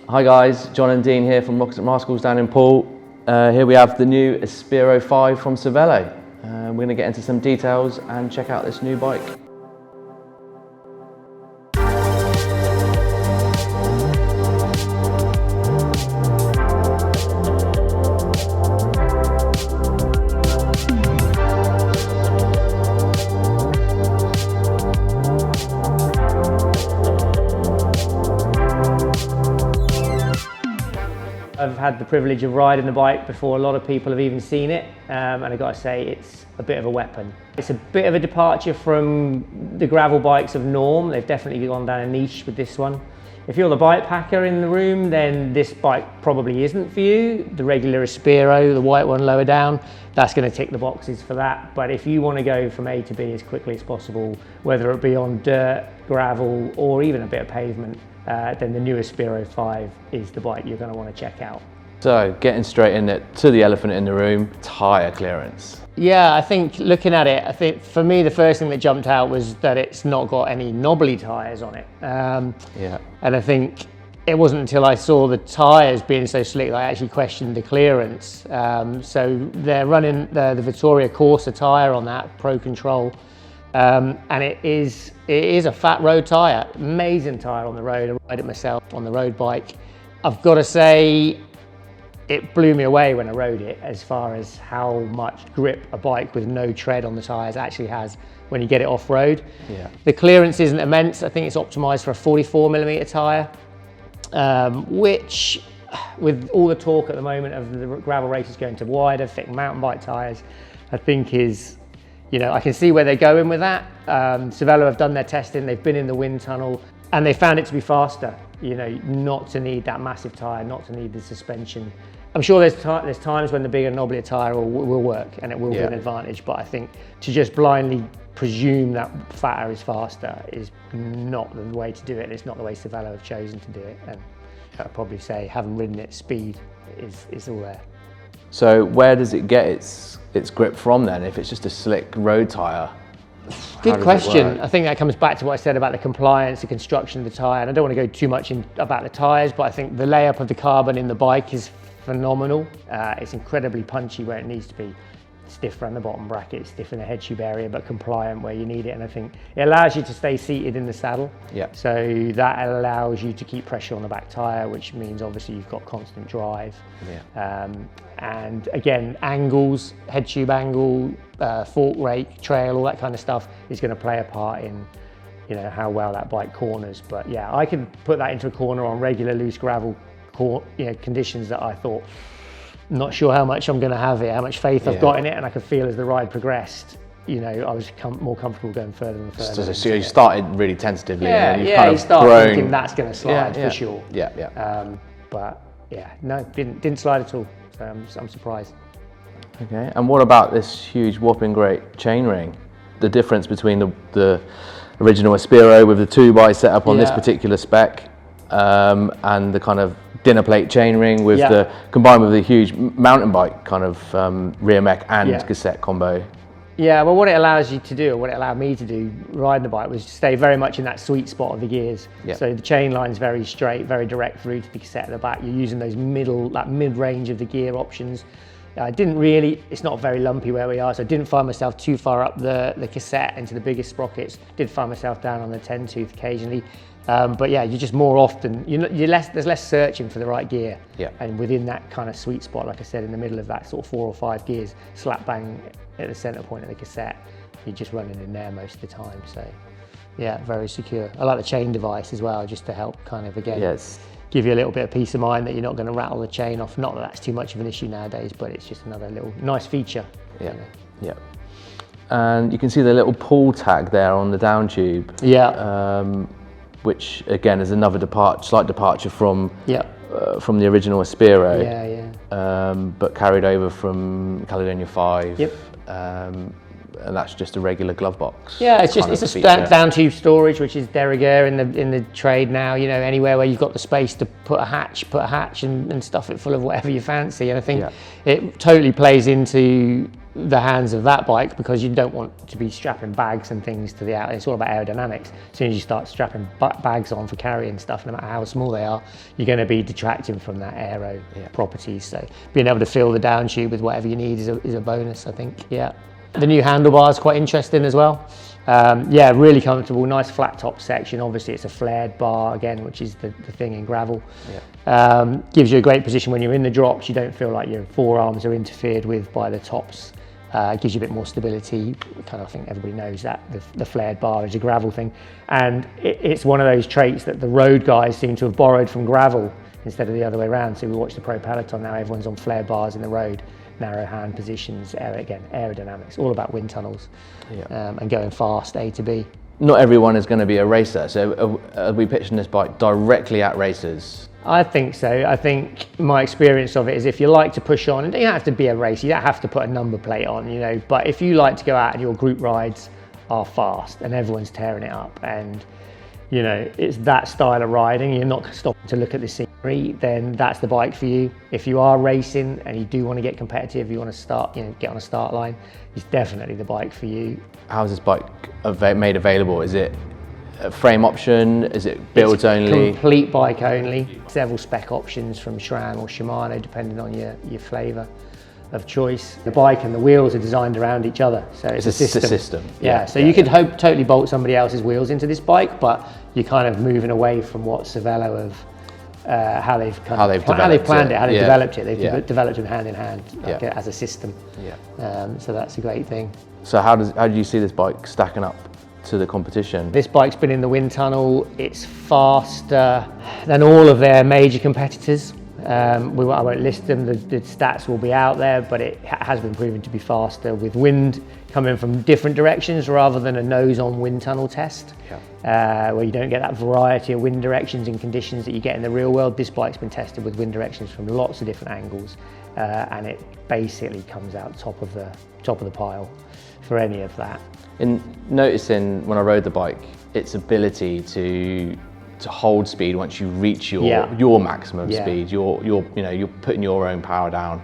Hi guys, John and Dean here from Rockets and Rascals down in Poole. Here we have the new Aspero 5 from Cervelo. We're going to get into some details and check out this new bike. I've had the privilege of riding the bike before a lot of people have even seen it, and I've got to say it's a bit of a weapon. It's a bit of a departure from the gravel bikes of norm. They've definitely gone down a niche with this one. If you're the bike packer in the room, then this bike probably isn't for you. The regular Aspero, the white one lower down, that's going to tick the boxes for that. But if you want to go from A to B as quickly as possible, whether it be on dirt, gravel, or even a bit of pavement, then the new Aspero 5 is the bike you're going to want to check out. So, getting straight in it to the elephant in the room, tyre clearance. Yeah, I think looking at it, I think for me the first thing that jumped out was that it's not got any knobbly tyres on it. Yeah. And I think it wasn't until I saw the tyres being so slick that I actually questioned the clearance. So they're running the Vittoria Corsa tyre on that, Pro Control. And it is a fat road tyre, amazing tyre on the road. I ride it myself on the road bike. I've got to say, it blew me away when I rode it as far as how much grip a bike with no tread on the tyres actually has when you get it off road. Yeah. The clearance isn't immense. I think it's optimised for a 44mm tyre, which with all the talk at the moment of the gravel races going to wider, thick mountain bike tyres, I think is, you know, I can see where they're going with that. Cervelo have done their testing, they've been in the wind tunnel, and they found it to be faster, you know, not to need that massive tyre, not to need the suspension. I'm sure there's times when the bigger, knobblier tyre will work and it will be an advantage, but I think to just blindly presume that fatter is faster is not the way to do it, and it's not the way Cervelo have chosen to do it. And I'd probably say, having ridden it, speed is all there. So where does it get its grip from then, if it's just a slick road tyre? Good question. I think that comes back to what I said about the compliance, the construction of the tyre. And I don't want to go too much about the tyres, but I think the layup of the carbon in the bike is phenomenal. It's incredibly punchy where it needs to be. Stiff around the bottom bracket, stiff in the head tube area, but compliant where you need it. And I think it allows you to stay seated in the saddle. Yeah. So that allows you to keep pressure on the back tyre, which means obviously you've got constant drive. Yeah. And again, angles, head tube angle, fork rake, trail, all that kind of stuff is going to play a part in, you know, how well that bike corners. But yeah, I can put that into a corner on regular loose gravel, conditions that I thought, not sure how much I'm going to have it, how much faith I've got in it, and I could feel as the ride progressed, you know, I was more comfortable going further and further. So you started really tentatively, and then you've kind of you start grown. Thinking that's going to slide for sure. Yeah, yeah. But yeah, no, didn't slide at all. So I'm surprised. Okay, and what about this huge, whopping great chainring? The difference between the original Aspero with the 2x setup on this particular spec, and the kind of dinner plate chainring with the combined with the huge mountain bike kind of rear mech and cassette combo. Yeah, well, what it allows you to do, or what it allowed me to do riding the bike, was to stay very much in that sweet spot of the gears. Yeah. So the chain line's very straight, very direct through to the cassette at the back. You're using those mid-range of the gear options. It's not very lumpy where we are, so I didn't find myself too far up the cassette into the biggest sprockets. Did find myself down on the 10 tooth occasionally. But yeah, you're just more often, there's less searching for the right gear. Yeah. And within that kind of sweet spot, like I said, in the middle of that sort of 4 or 5 gears, slap bang at the center point of the cassette, you're just running in there most of the time. So yeah, very secure. I like the chain device as well, just to help kind of, again, give you a little bit of peace of mind that you're not going to rattle the chain off. Not that that's too much of an issue nowadays, but it's just another little nice feature. Yeah, yeah. And you can see the little pull tag there on the down tube. Yeah. Which again is another slight departure from the original Aspero. But carried over from Caledonia 5. Yep. And that's just a regular glove box. Yeah, it's a down tube storage, which is de rigueur in the trade now. You know, anywhere where you've got the space to put a hatch and stuff it full of whatever you fancy. And I think it totally plays into the hands of that bike, because you don't want to be strapping bags and things to the out. It's all about aerodynamics. As soon as you start strapping bags on for carrying stuff, no matter how small they are, you're going to be detracting from that aero properties. So being able to fill the down tube with whatever you need is a bonus, I think. Yeah. The new handlebars quite interesting as well. Yeah, really comfortable, nice flat top section. Obviously it's a flared bar again, which is the thing in gravel. Yeah. Gives you a great position when you're in the drops. You don't feel like your forearms are interfered with by the tops. Gives you a bit more stability. Kind of, I think everybody knows that the flared bar is a gravel thing, and it's one of those traits that the road guys seem to have borrowed from gravel instead of the other way around. So we watch the pro peloton now, everyone's on flared bars in the road, narrow hand positions, again aerodynamics, all about wind tunnels, and going fast A to B. Not everyone is going to be a racer, so are we pitching this bike directly at racers? I think so. I think my experience of it is, if you like to push on, and you don't have to be a racer, you don't have to put a number plate on, you know, but if you like to go out and your group rides are fast and everyone's tearing it up, and you know, it's that style of riding, you're not stopping to look at the scenery, then that's the bike for you. If you are racing and you do want to get competitive, you want to start, you know, get on a start line, it's definitely the bike for you. How is this bike made available? Is it a frame option? Is it built only? Complete bike only. Several spec options from SRAM or Shimano, depending on your flavour of choice. The bike and the wheels are designed around each other, so it's a system. Yeah. So you could totally bolt somebody else's wheels into this bike, but you're kind of moving away from what Cervelo have how they've planned it, how they've developed it. They've developed them hand in hand, like as a system. So that's a great thing. So how do you see this bike stacking up to the competition? This bike's been in the wind tunnel. It's faster than all of their major competitors. I won't list them, the stats will be out there, but it has been proven to be faster with wind coming from different directions rather than a nose-on wind tunnel test, where you don't get that variety of wind directions and conditions that you get in the real world. This bike's been tested with wind directions from lots of different angles, and it basically comes out top of the pile for any of that. In noticing when I rode the bike, its ability to hold speed once you reach your maximum speed, you're putting your own power down.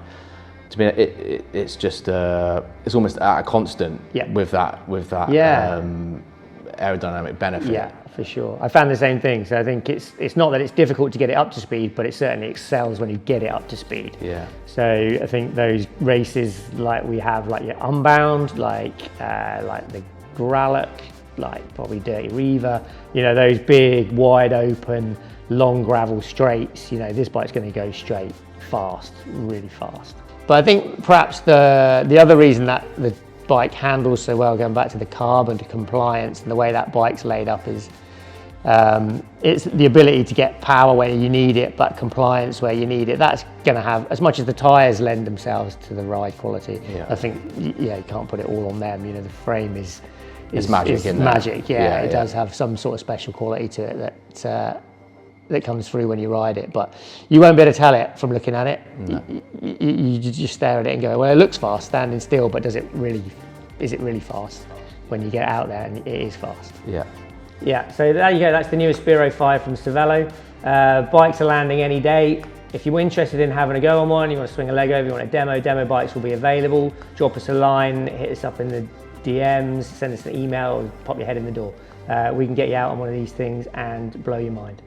To me, it's just it's almost at a constant with that aerodynamic benefit. Yeah, for sure. I found the same thing. So I think it's not that it's difficult to get it up to speed, but it certainly excels when you get it up to speed. Yeah. So I think those races like we have, like your Unbound, like the Gralloch, like probably Dirty Reaver, you know, those big, wide open, long gravel straights, you know, this bike's going to go straight, fast, really fast. But I think perhaps the other reason that the bike handles so well, going back to the carbon, to compliance and the way that bike's laid up, is it's the ability to get power where you need it, but compliance where you need it. That's going to have, as much as the tyres lend themselves to the ride quality, I think, you can't put it all on them. You know, the frame is magic. It does have some sort of special quality to it that comes through when you ride it, but you won't be able to tell it from looking at it. No. You just stare at it and go, well, it looks fast standing still, but is it really fast when you get out there and it is fast? Yeah, so there you go, that's the new Aspero 5 from Cervelo. Bikes are landing any day. If you're interested in having a go on one, you want to swing a leg over, you want a demo bikes will be available. Drop us a line, hit us up in the DMs, send us an email, or pop your head in the door. We can get you out on one of these things and blow your mind.